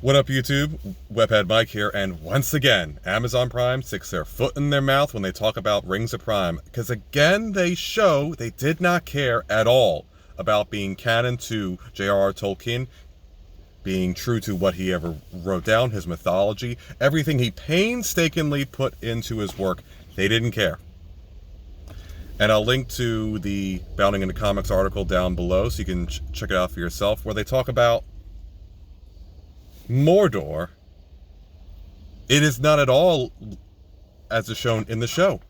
What up, YouTube? Webhead Mike here, and once again, Amazon Prime sticks their foot in their mouth when they talk about Rings of Prime, because again, they show they did not care at all about being canon to J.R.R. Tolkien, being true to what he ever wrote down, his mythology, everything he painstakingly put into his work. They didn't care. And I'll link to the Bounding into Comics article down below so you can check it out for yourself, where they talk about Mordor. It is not at all as is shown in the show.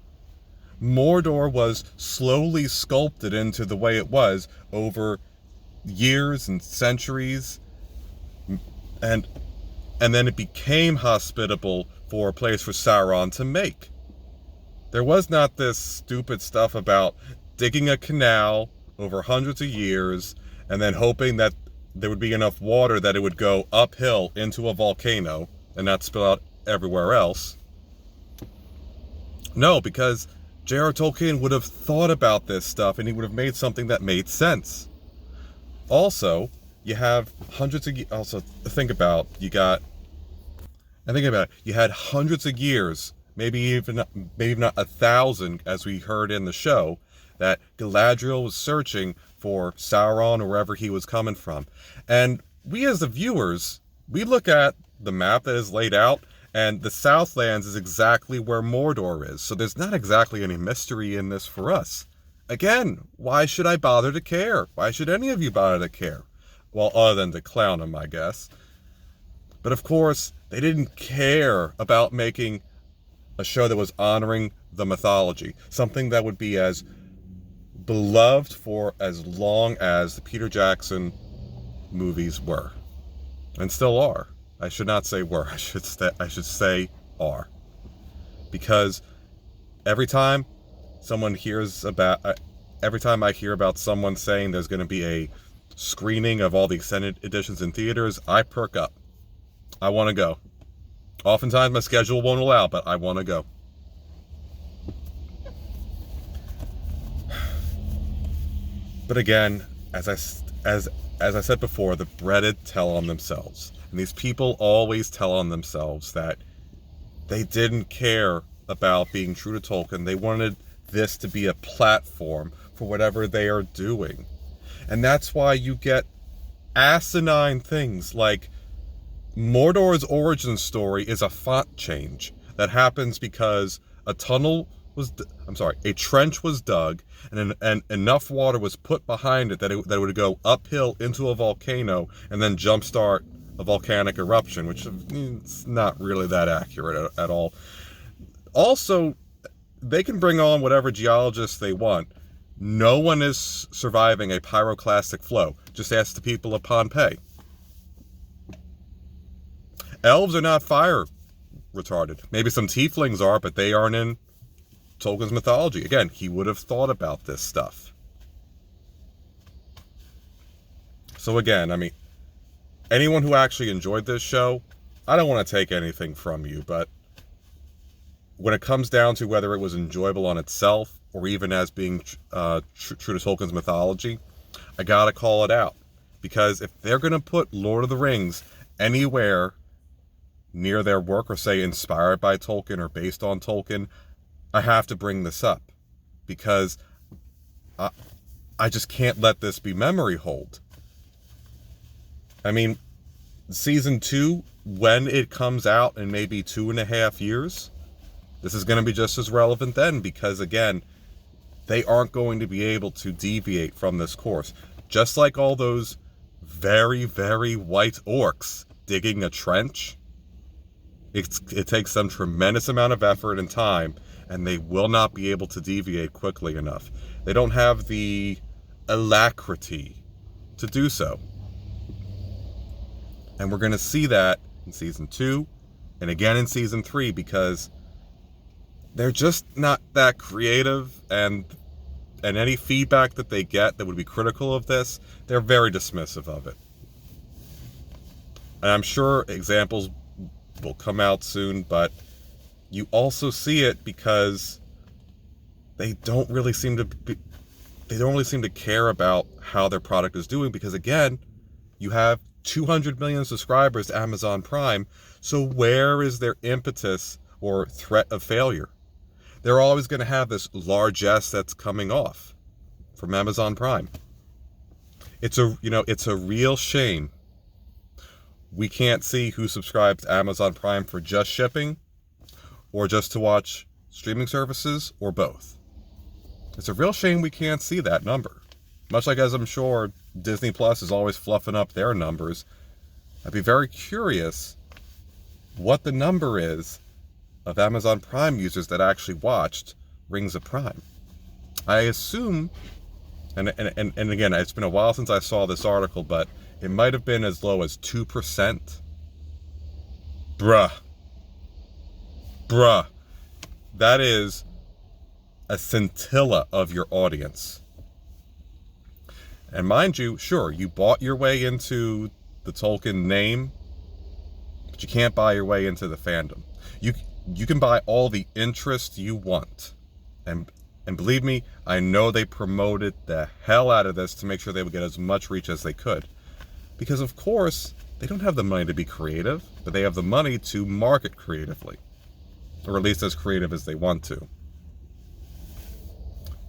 Mordor was slowly sculpted into the way it was over years and centuries, and then it became hospitable for a place for Sauron to make. There was not this stupid stuff about digging a canal over hundreds of years and then hoping that there would be enough water that it would go uphill into a volcano and not spill out everywhere else. No, because J.R.R. Tolkien would have thought about this stuff and he would have made something that made sense. Also, you have hundreds of... Also, think about it. You had hundreds of years, maybe even not 1,000, as we heard in the show, that Galadriel was searching for Sauron or wherever he was coming from. And we as the viewers, we look at the map that is laid out, and the Southlands is exactly where Mordor is. So there's not exactly any mystery in this for us. Again, why should I bother to care? Why should any of you bother to care? Well, other than to clown him, I guess. But of course, they didn't care about making a show that was honoring the mythology. Something that would be as beloved for as long as the Peter Jackson movies were, and still are. I should not say were. I should say are, because every time I hear about someone saying there's going to be a screening of all the extended editions in theaters, I perk up. I want to go. Oftentimes my schedule won't allow, but I want to go. But again, as I said before, the breaded tell on themselves. And these people always tell on themselves that they didn't care about being true to Tolkien. They wanted this to be a platform for whatever they are doing. And that's why you get asinine things like Mordor's origin story is a font change that happens because a trench was dug and enough water was put behind it that it would go uphill into a volcano and then jumpstart a volcanic eruption, which is not really that accurate at all. Also, they can bring on whatever geologists they want. No one is surviving a pyroclastic flow. Just ask the people of Pompeii. Elves are not fire retarded. Maybe some tieflings are, but they aren't in Tolkien's mythology. Again, he would have thought about this stuff. So again, I mean, anyone who actually enjoyed this show, I don't want to take anything from you, but when it comes down to whether it was enjoyable on itself or even as being true to Tolkien's mythology, I gotta call it out. Because if they're going to put Lord of the Rings anywhere near their work, or say inspired by Tolkien or based on Tolkien, I have to bring this up, because I just can't let this be memory hold. I mean, season 2, when it comes out in maybe 2.5 years, this is going to be just as relevant then, because again, they aren't going to be able to deviate from this course. Just like all those very, very white orcs digging a trench, it takes some tremendous amount of effort and time, and they will not be able to deviate quickly enough. They don't have the alacrity to do so. And we're going to see that in season 2 and again in season 3, because they're just not that creative, and any feedback that they get that would be critical of this, they're very dismissive of it. And I'm sure examples will come out soon, but you also see it because they don't really seem to care about how their product is doing, because again, you have 200 million subscribers to Amazon Prime. So where is their impetus or threat of failure? They're always going to have this largesse that's coming off from Amazon Prime. It's a real shame we can't see who subscribes to Amazon Prime for just shipping or just to watch streaming services or both. It's a real shame we can't see that number. Much like, as I'm sure Disney Plus is always fluffing up their numbers, I'd be very curious what the number is of Amazon Prime users that actually watched Rings of Prime. I assume, and again, it's been a while since I saw this article, but it might have been as low as 2%. Bruh. That is a scintilla of your audience. And mind you, sure, you bought your way into the Tolkien name, but you can't buy your way into the fandom. You can buy all the interest you want. And believe me, I know they promoted the hell out of this to make sure they would get as much reach as they could. Because of course, they don't have the money to be creative, but they have the money to market creatively. Or at least as creative as they want to.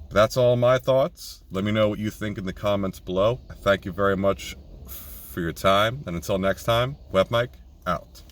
That's all my thoughts. Let me know what you think in the comments below. I thank you very much for your time. And until next time, WebMike out.